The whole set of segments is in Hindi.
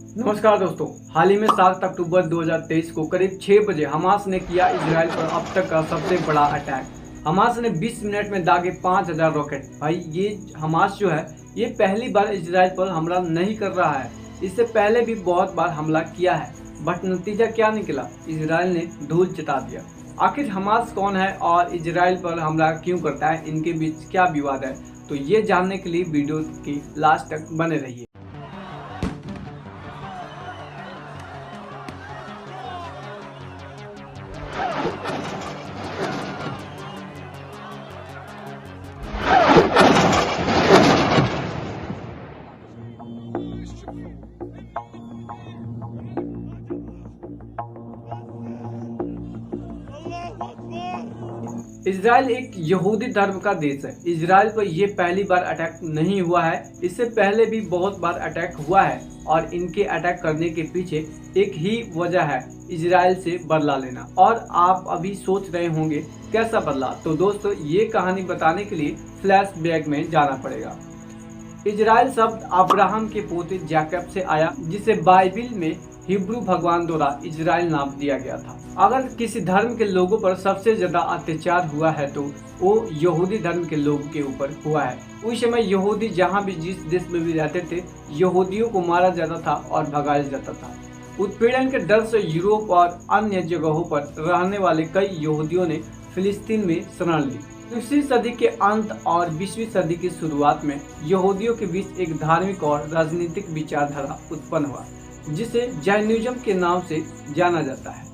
नमस्कार दोस्तों। हाल ही में 7 अक्टूबर 2023 को करीब 6 बजे हमास ने किया इजराइल पर अब तक का सबसे बड़ा अटैक। हमास ने 20 मिनट में दागे 5000 रॉकेट। भाई ये हमास जो है ये पहली बार इजराइल पर हमला नहीं कर रहा है। इससे पहले भी बहुत बार हमला किया है, बट नतीजा क्या निकला? इजराइल ने धूल चटा दिया। आखिर हमास कौन है और इजराइल पर हमला क्यों करता है, इनके बीच क्या विवाद है? तो ये जानने के लिए वीडियो की लास्ट तक बने रहिए। इजराइल एक यहूदी धर्म का देश है। इजराइल पर यह पहली बार अटैक नहीं हुआ है, इससे पहले भी बहुत बार अटैक हुआ है और इनके अटैक करने के पीछे एक ही वजह है, इजराइल से बदला लेना। और आप अभी सोच रहे होंगे कैसा बदला? तो दोस्तों ये कहानी बताने के लिए फ्लैशबैक में जाना पड़ेगा। इजराइल शब्द अब्राहम के पोते जैकब से आया, जिसे बाइबिल में हिब्रू भगवान द्वारा इजराइल नाम दिया गया था। अगर किसी धर्म के लोगों पर सबसे ज्यादा अत्याचार हुआ है तो वो यहूदी धर्म के लोगों के ऊपर हुआ है। उस समय यहूदी जहाँ भी जिस देश में भी रहते थे, यहूदियों को मारा जाता था और भगाया जाता था। उत्पीड़न के डर से यूरोप और अन्य जगहों पर रहने वाले कई यहूदियों ने फिलिस्तीन में शरण ली। 20वीं सदी के अंत और 20वीं सदी की शुरुआत में यहूदियों के बीच एक धार्मिक और राजनीतिक विचारधारा उत्पन्न हुआ, जिसे जैनिज्म के नाम से जाना जाता है।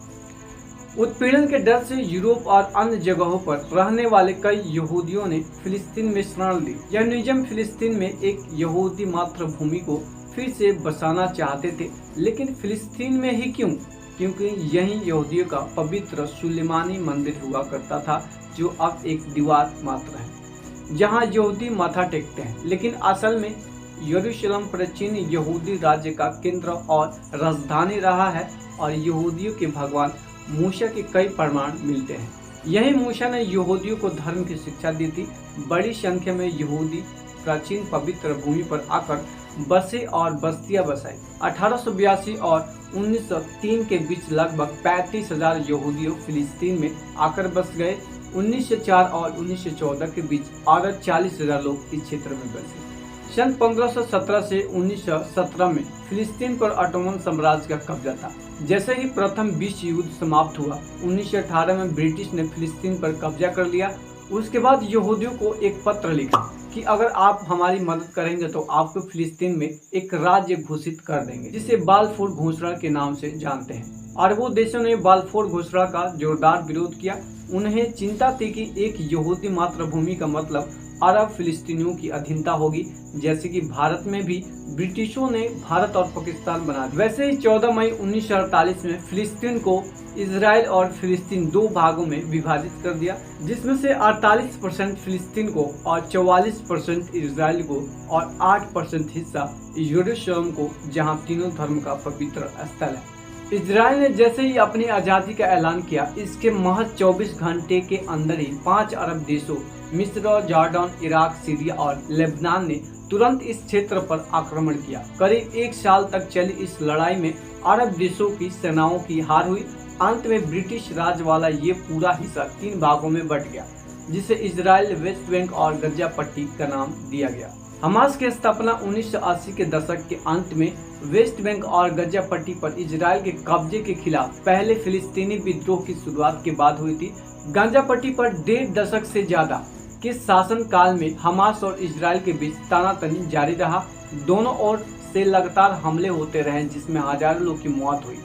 उत्पीड़न के डर से यूरोप और अन्य जगहों पर रहने वाले कई यहूदियों ने फिलिस्तीन में शरण ली। जैनिज्म फिलिस्तीन में एक यहूदी मातृभूमि को फिर से बसाना चाहते थे, लेकिन फिलिस्तीन में ही क्यों? क्योंकि यही यहूदियों का पवित्र सुलेमानी मंदिर हुआ करता था, जो अब एक दीवार मात्र है जहां यहूदी माथा टेकते हैं। लेकिन असल में यरूशलेम प्राचीन यहूदी राज्य का केंद्र और राजधानी रहा है और यहूदियों के भगवान मूसा के कई प्रमाण मिलते हैं। यही मूसा ने यहूदियों को धर्म की शिक्षा दी थी। बड़ी संख्या में यहूदी प्राचीन पवित्र भूमि पर आकर बसे और बस्तियां बसाई। 1882 और 1903 के बीच लगभग 35,000 यहूदियों फिलिस्तीन में आकर बस गए। 1904 और 1914 के बीच और 40,000 लोग इस क्षेत्र में बसे। सन 1517 से 1917 में फिलिस्तीन पर ऑटोमन साम्राज्य का कब्जा था। जैसे ही प्रथम विश्व युद्ध समाप्त हुआ, 1918 में ब्रिटिश ने फिलिस्तीन पर कब्जा कर लिया। उसके बाद यहूदियों को एक पत्र लिखा कि अगर आप हमारी मदद करेंगे तो आपको फिलिस्तीन में एक राज्य घोषित कर देंगे, जिसे बालफोर घोषणा के नाम से जानते हैं। अरबों देशों ने बालफोर घोषणा का जोरदार विरोध किया। उन्हें चिंता थी कि एक यहूदी मातृभूमि का मतलब अरब फिलिस्तीनियों की अधीनता होगी, जैसे कि भारत में भी ब्रिटिशों ने भारत और पाकिस्तान बना दिया। वैसे ही 14 मई 1948 में फिलिस्तीन को इजराइल और फिलिस्तीन दो भागों में विभाजित कर दिया, जिसमें से 48% फिलिस्तीन को और 44% इजराइल को और 8% हिस्सा यरूशलेम को, जहां तीनों धर्म का पवित्र स्थल है। इजराइल ने जैसे ही अपनी आज़ादी का ऐलान किया, इसके महज 24 घंटे के अंदर ही 5 अरब देशों मिस्र, जॉर्डन, इराक, सीरिया और लेबनान ने तुरंत इस क्षेत्र पर आक्रमण किया। करीब 1 साल तक चली इस लड़ाई में अरब देशों की सेनाओं की हार हुई। अंत में ब्रिटिश राज वाला ये पूरा हिस्सा 3 भागों में बंट गया, जिसे इजराइल, वेस्ट बैंक और गजा पट्टी का नाम दिया गया। हमास की स्थापना 1980 के दशक के अंत में वेस्ट बैंक और गजा पट्टी पर इजराइल के कब्जे के खिलाफ पहले फिलिस्तीनी विद्रोह की शुरुआत के बाद हुई थी। गजा पट्टी पर 1.5 दशक से ज्यादा के शासन काल में हमास और इजराइल के बीच तनातनी जारी रहा। दोनों ओर से लगातार हमले होते रहे, जिसमें हजारों लोग की मौत हुई।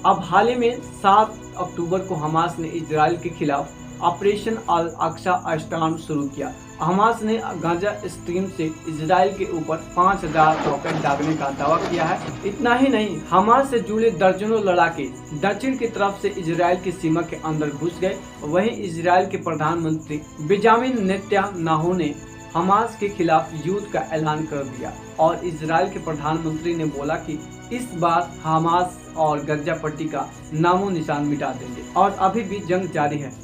अब हाल ही में 7 अक्टूबर को हमास ने इजराइल के खिलाफ ऑपरेशन अल अक्सा स्टॉर्म शुरू किया। हमास ने गाजा स्ट्रीम से इजराइल के ऊपर 5000 रॉकेट दागने का दावा किया है। इतना ही नहीं, हमास से जुड़े दर्जनों लड़ाके दक्षिण की तरफ से इजराइल की सीमा के अंदर घुस गए। वहीं इजराइल के प्रधानमंत्री बेंजामिन नेतन्याहू ने हमास के खिलाफ युद्ध का ऐलान कर दिया और इजराइल के प्रधानमंत्री ने बोला कि इस बार हमास और गजा पट्टी का नामो निशान मिटा देंगे और अभी भी जंग जारी है।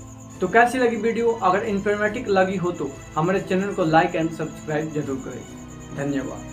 तो कैसी लगी वीडियो? अगर इन्फॉर्मेटिव लगी हो तो हमारे चैनल को लाइक एंड सब्सक्राइब जरूर करें। धन्यवाद।